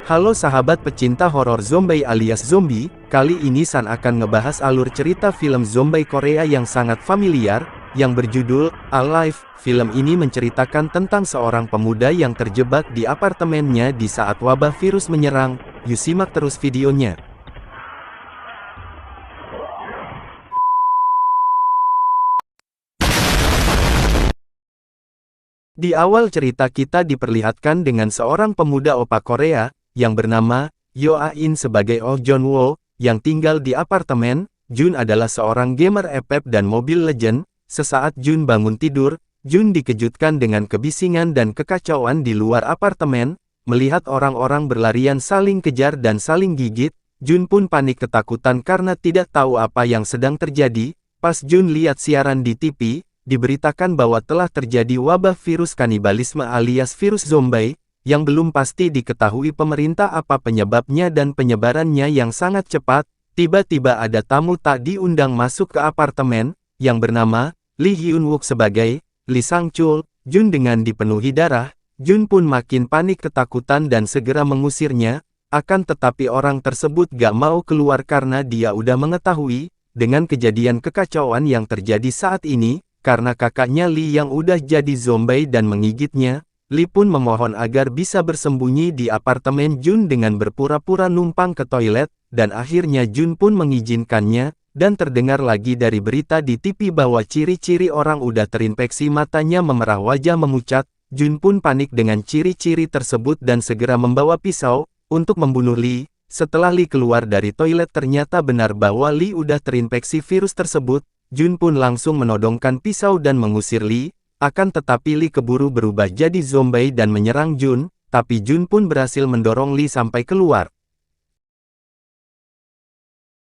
Halo sahabat pecinta horor zombie alias zombie, kali ini San akan ngebahas alur cerita film zombie Korea yang sangat familiar, yang berjudul Alive. Film ini menceritakan tentang seorang pemuda yang terjebak di apartemennya di saat wabah virus menyerang. Yuk simak terus videonya. Di awal cerita kita diperlihatkan dengan seorang pemuda opa Korea, yang bernama Yo A-in sebagai Oh Jun-woo, yang tinggal di apartemen. Jun adalah seorang gamer FF dan Mobile Legend. Sesaat Jun bangun tidur, Jun dikejutkan dengan kebisingan dan kekacauan di luar apartemen. Melihat orang-orang berlarian saling kejar dan saling gigit, Jun pun panik ketakutan karena tidak tahu apa yang sedang terjadi. Pas Jun lihat siaran di TV, diberitakan bahwa telah terjadi wabah virus kanibalisme alias virus zombie, yang belum pasti diketahui pemerintah apa penyebabnya dan penyebarannya yang sangat cepat. Tiba-tiba ada tamu tak diundang masuk ke apartemen, yang bernama Lee Hyun-wook sebagai Lee Sang-chul. Jun dengan dipenuhi darah, Jun pun makin panik ketakutan dan segera mengusirnya, akan tetapi orang tersebut gak mau keluar karena dia udah mengetahui, dengan kejadian kekacauan yang terjadi saat ini. Karena kakaknya Lee yang udah jadi zombie dan menggigitnya, Lee pun memohon agar bisa bersembunyi di apartemen Jun dengan berpura-pura numpang ke toilet, dan akhirnya Jun pun mengizinkannya, dan terdengar lagi dari berita di TV bahwa ciri-ciri orang udah terinfeksi matanya memerah wajah memucat. Jun pun panik dengan ciri-ciri tersebut dan segera membawa pisau, untuk membunuh Lee. Setelah Lee keluar dari toilet ternyata benar bahwa Lee udah terinfeksi virus tersebut. Jun pun langsung menodongkan pisau dan mengusir Lee, akan tetapi Lee keburu berubah jadi zombie dan menyerang Jun, tapi Jun pun berhasil mendorong Lee sampai keluar.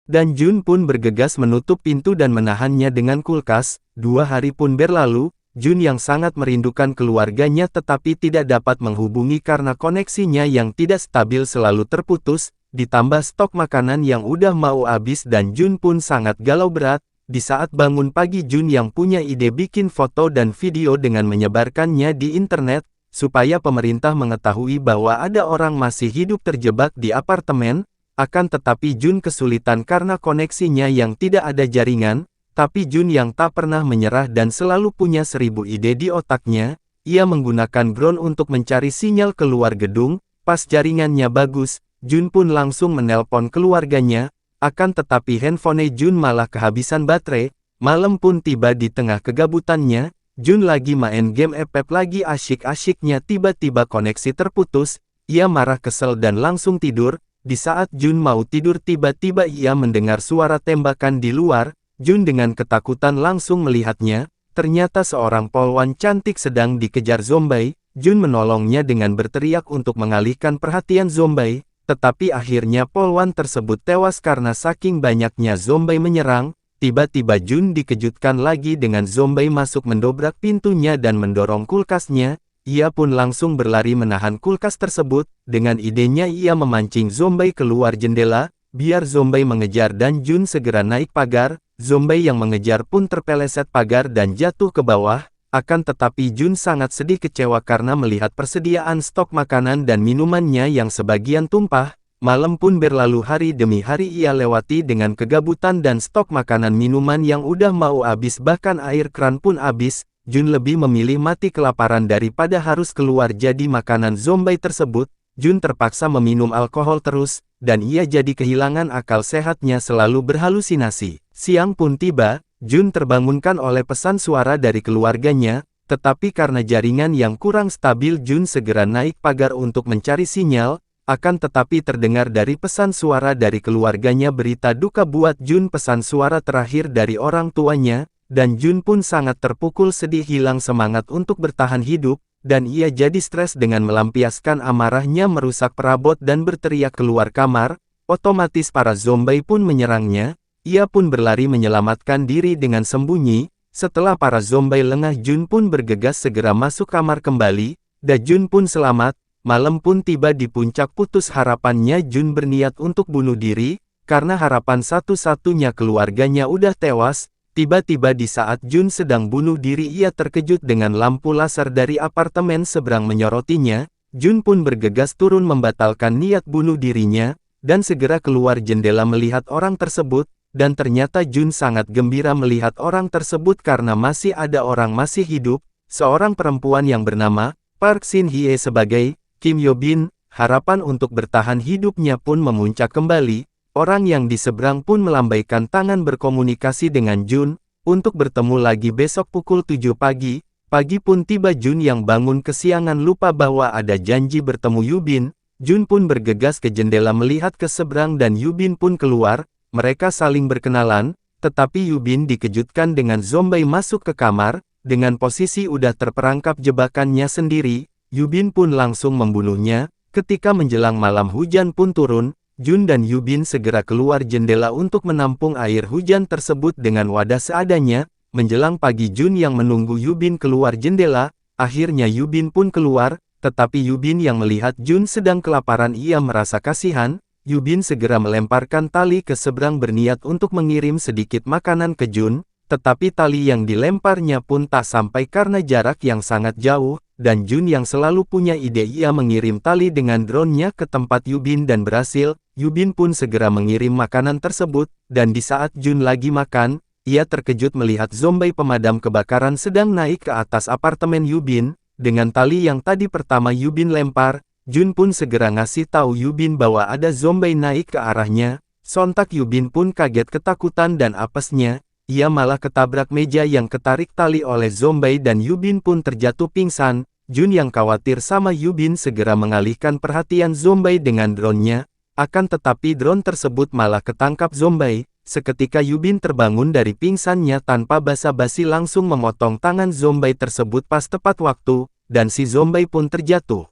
Dan Jun pun bergegas menutup pintu dan menahannya dengan kulkas. 2 hari pun berlalu, Jun yang sangat merindukan keluarganya tetapi tidak dapat menghubungi karena koneksinya yang tidak stabil selalu terputus, ditambah stok makanan yang udah mau habis dan Jun pun sangat galau berat. Di saat bangun pagi Jun yang punya ide bikin foto dan video dengan menyebarkannya di internet, supaya pemerintah mengetahui bahwa ada orang masih hidup terjebak di apartemen. Akan tetapi Jun kesulitan karena koneksinya yang tidak ada jaringan, tapi Jun yang tak pernah menyerah dan selalu punya 1000 ide di otaknya, ia menggunakan drone untuk mencari sinyal keluar gedung. Pas jaringannya bagus, Jun pun langsung menelpon keluarganya. Akan tetapi handphone Jun malah kehabisan baterai. Malam pun tiba di tengah kegabutannya, Jun lagi main game FF lagi asyik-asyiknya tiba-tiba koneksi terputus. Ia marah kesel dan langsung tidur. Di saat Jun mau tidur tiba-tiba ia mendengar suara tembakan di luar. Jun dengan ketakutan langsung melihatnya. Ternyata seorang polwan cantik sedang dikejar zombie. Jun menolongnya dengan berteriak untuk mengalihkan perhatian zombie. Tetapi akhirnya polwan tersebut tewas karena saking banyaknya zombie menyerang. Tiba-tiba Jun dikejutkan lagi dengan zombie masuk mendobrak pintunya dan mendorong kulkasnya. Ia pun langsung berlari menahan kulkas tersebut. Dengan idenya ia memancing zombie keluar jendela, biar zombie mengejar dan Jun segera naik pagar. Zombie yang mengejar pun terpeleset pagar dan jatuh ke bawah. Akan tetapi Jun sangat sedih kecewa karena melihat persediaan stok makanan dan minumannya yang sebagian tumpah. Malam pun berlalu hari demi hari ia lewati dengan kegabutan dan stok makanan minuman yang udah mau habis bahkan air kran pun habis. Jun lebih memilih mati kelaparan daripada harus keluar jadi makanan zombie tersebut. Jun terpaksa meminum alkohol terus, dan ia jadi kehilangan akal sehatnya selalu berhalusinasi. Siang pun tiba. Jun terbangunkan oleh pesan suara dari keluarganya, tetapi karena jaringan yang kurang stabil Jun segera naik pagar untuk mencari sinyal, akan tetapi terdengar dari pesan suara dari keluarganya berita duka buat Jun. Pesan suara terakhir dari orang tuanya, dan Jun pun sangat terpukul sedih hilang semangat untuk bertahan hidup, dan ia jadi stres dengan melampiaskan amarahnya merusak perabot dan berteriak keluar kamar. Otomatis para zombie pun menyerangnya. Ia pun berlari menyelamatkan diri dengan sembunyi. Setelah para zombie lengah Jun pun bergegas segera masuk kamar kembali. Dan Jun pun selamat. Malam pun tiba di puncak putus harapannya Jun berniat untuk bunuh diri. Karena harapan satu-satunya keluarganya udah tewas. Tiba-tiba di saat Jun sedang bunuh diri ia terkejut dengan lampu laser dari apartemen seberang menyorotinya. Jun pun bergegas turun membatalkan niat bunuh dirinya, dan segera keluar jendela melihat orang tersebut, dan ternyata Jun sangat gembira melihat orang tersebut karena masih ada orang masih hidup, seorang perempuan yang bernama Park Shin Hye sebagai Kim Yo Bin. Harapan untuk bertahan hidupnya pun memuncak kembali. Orang yang di seberang pun melambaikan tangan berkomunikasi dengan Jun, untuk bertemu lagi besok pukul 7 pagi. Pagi pun tiba Jun yang bangun kesiangan lupa bahwa ada janji bertemu Yubin. Jun pun bergegas ke jendela melihat ke seberang dan Yubin pun keluar. Mereka saling berkenalan, tetapi Yubin dikejutkan dengan zombie masuk ke kamar. Dengan posisi udah terperangkap jebakannya sendiri, Yubin pun langsung membunuhnya. Ketika menjelang malam hujan pun turun, Jun dan Yubin segera keluar jendela untuk menampung air hujan tersebut dengan wadah seadanya. Menjelang pagi Jun yang menunggu Yubin keluar jendela, akhirnya Yubin pun keluar, tetapi Yubin yang melihat Jun sedang kelaparan ia merasa kasihan. Yubin segera melemparkan tali ke seberang berniat untuk mengirim sedikit makanan ke Jun, tetapi tali yang dilemparnya pun tak sampai karena jarak yang sangat jauh. Dan Jun yang selalu punya ide ia mengirim tali dengan drone-nya ke tempat Yubin dan berhasil. Yubin pun segera mengirim makanan tersebut, dan di saat Jun lagi makan, ia terkejut melihat zombie pemadam kebakaran sedang naik ke atas apartemen Yubin. Dengan tali yang tadi pertama Yubin lempar, Jun pun segera ngasih tahu Yubin bahwa ada zombie naik ke arahnya. Sontak Yubin pun kaget ketakutan dan apesnya. Ia malah ketabrak meja yang ketarik tali oleh zombie dan Yubin pun terjatuh pingsan. Jun yang khawatir sama Yubin segera mengalihkan perhatian zombie dengan drone-nya. Akan tetapi drone tersebut malah ketangkap zombie. Seketika Yubin terbangun dari pingsannya tanpa basa-basi langsung memotong tangan zombie tersebut pas tepat waktu, dan si zombie pun terjatuh.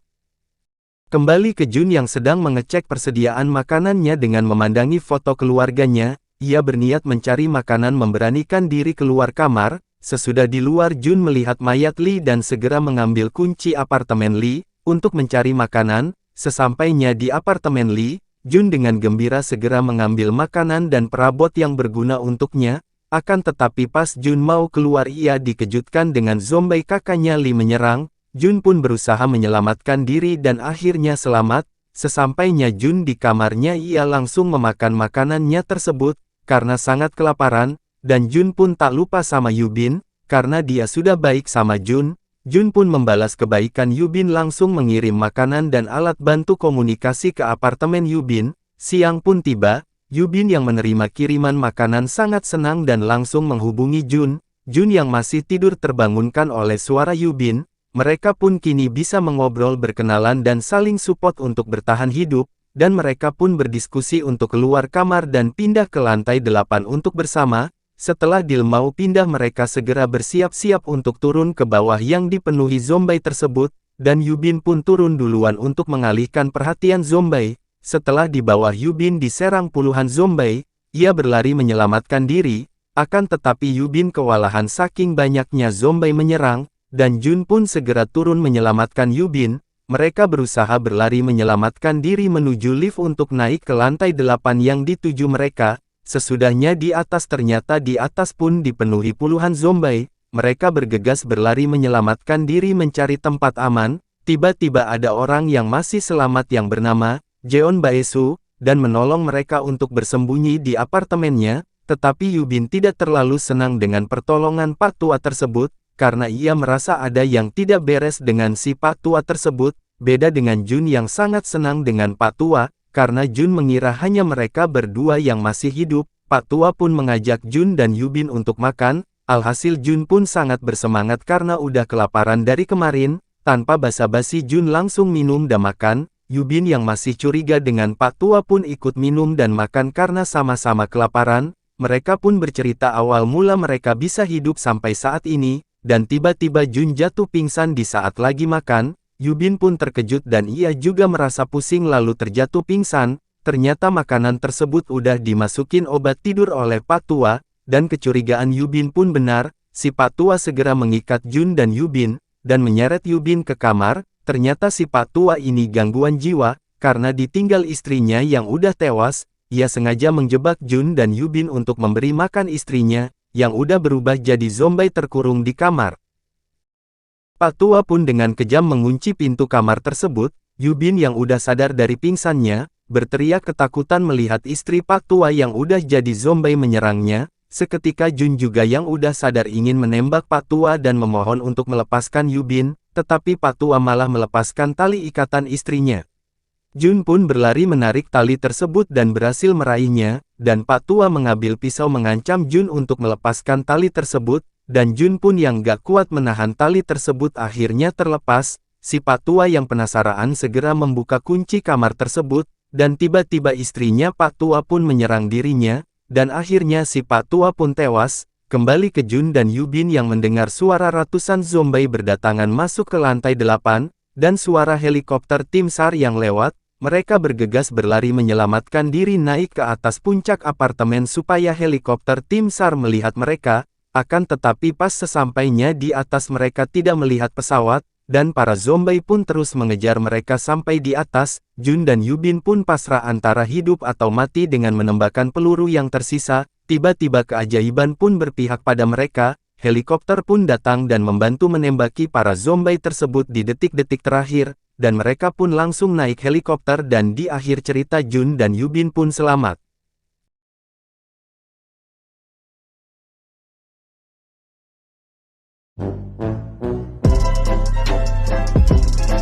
Kembali ke Jun yang sedang mengecek persediaan makanannya dengan memandangi foto keluarganya. Ia berniat mencari makanan memberanikan diri keluar kamar. Sesudah di luar Jun melihat mayat Lee dan segera mengambil kunci apartemen Lee, untuk mencari makanan. Sesampainya di apartemen Lee, Jun dengan gembira segera mengambil makanan dan perabot yang berguna untuknya. Akan tetapi pas Jun mau keluar ia dikejutkan dengan zombie kakaknya Lee menyerang. Jun pun berusaha menyelamatkan diri dan akhirnya selamat. Sesampainya Jun di kamarnya ia langsung memakan makanannya tersebut, karena sangat kelaparan. Dan Jun pun tak lupa sama Yubin, karena dia sudah baik sama Jun. Jun pun membalas kebaikan Yubin langsung mengirim makanan dan alat bantu komunikasi ke apartemen Yubin. Siang pun tiba, Yubin yang menerima kiriman makanan sangat senang dan langsung menghubungi Jun. Jun yang masih tidur terbangunkan oleh suara Yubin. Mereka pun kini bisa mengobrol berkenalan dan saling support untuk bertahan hidup. Dan mereka pun berdiskusi untuk keluar kamar dan pindah ke lantai 8 untuk bersama. Setelah deal mau pindah mereka segera bersiap-siap untuk turun ke bawah yang dipenuhi zombie tersebut, dan Yubin pun turun duluan untuk mengalihkan perhatian zombie. Setelah di bawah Yubin diserang puluhan zombie, ia berlari menyelamatkan diri, akan tetapi Yubin kewalahan saking banyaknya zombie menyerang, dan Jun pun segera turun menyelamatkan Yubin. Mereka berusaha berlari menyelamatkan diri menuju lift untuk naik ke lantai 8 yang dituju mereka. Sesudahnya di atas ternyata di atas pun dipenuhi puluhan zombie. Mereka bergegas berlari menyelamatkan diri mencari tempat aman. Tiba-tiba ada orang yang masih selamat yang bernama Jeon Baesu, dan menolong mereka untuk bersembunyi di apartemennya. Tetapi Yubin tidak terlalu senang dengan pertolongan Pak Tua tersebut, karena ia merasa ada yang tidak beres dengan si Pak Tua tersebut. Beda dengan Jun yang sangat senang dengan Pak Tua. Karena Jun mengira hanya mereka berdua yang masih hidup, Pak Tua pun mengajak Jun dan Yubin untuk makan. Alhasil Jun pun sangat bersemangat karena udah kelaparan dari kemarin. Tanpa basa-basi Jun langsung minum dan makan. Yubin yang masih curiga dengan Pak Tua pun ikut minum dan makan karena sama-sama kelaparan. Mereka pun bercerita awal mula mereka bisa hidup sampai saat ini. Dan tiba-tiba Jun jatuh pingsan di saat lagi makan. Yubin pun terkejut dan ia juga merasa pusing lalu terjatuh pingsan. Ternyata makanan tersebut udah dimasukin obat tidur oleh Pak Tua, dan kecurigaan Yubin pun benar. Si Pak Tua segera mengikat Jun dan Yubin, dan menyeret Yubin ke kamar. Ternyata si Pak Tua ini gangguan jiwa, karena ditinggal istrinya yang udah tewas. Ia sengaja menjebak Jun dan Yubin untuk memberi makan istrinya, yang udah berubah jadi zombie terkurung di kamar. Pak Tua pun dengan kejam mengunci pintu kamar tersebut, Yubin yang udah sadar dari pingsannya, berteriak ketakutan melihat istri Pak Tua yang udah jadi zombie menyerangnya. Seketika Jun juga yang udah sadar ingin menembak Pak Tua dan memohon untuk melepaskan Yubin, tetapi Pak Tua malah melepaskan tali ikatan istrinya. Jun pun berlari menarik tali tersebut dan berhasil meraihnya, dan Pak Tua mengambil pisau mengancam Jun untuk melepaskan tali tersebut, dan Jun pun yang gak kuat menahan tali tersebut akhirnya terlepas. Si Pak Tua yang penasaran segera membuka kunci kamar tersebut, dan tiba-tiba istrinya Pak Tua pun menyerang dirinya, dan akhirnya si Pak Tua pun tewas. Kembali ke Jun dan Yubin yang mendengar suara ratusan zombie berdatangan masuk ke lantai 8, dan suara helikopter tim SAR yang lewat. Mereka bergegas berlari menyelamatkan diri naik ke atas puncak apartemen supaya helikopter tim SAR melihat mereka, akan tetapi pas sesampainya di atas mereka tidak melihat pesawat, dan para zombie pun terus mengejar mereka sampai di atas. Jun dan Yubin pun pasrah antara hidup atau mati dengan menembakkan peluru yang tersisa. Tiba-tiba keajaiban pun berpihak pada mereka, helikopter pun datang dan membantu menembaki para zombie tersebut di detik-detik terakhir. Dan mereka pun langsung naik helikopter dan di akhir cerita Jun dan Yubin pun selamat.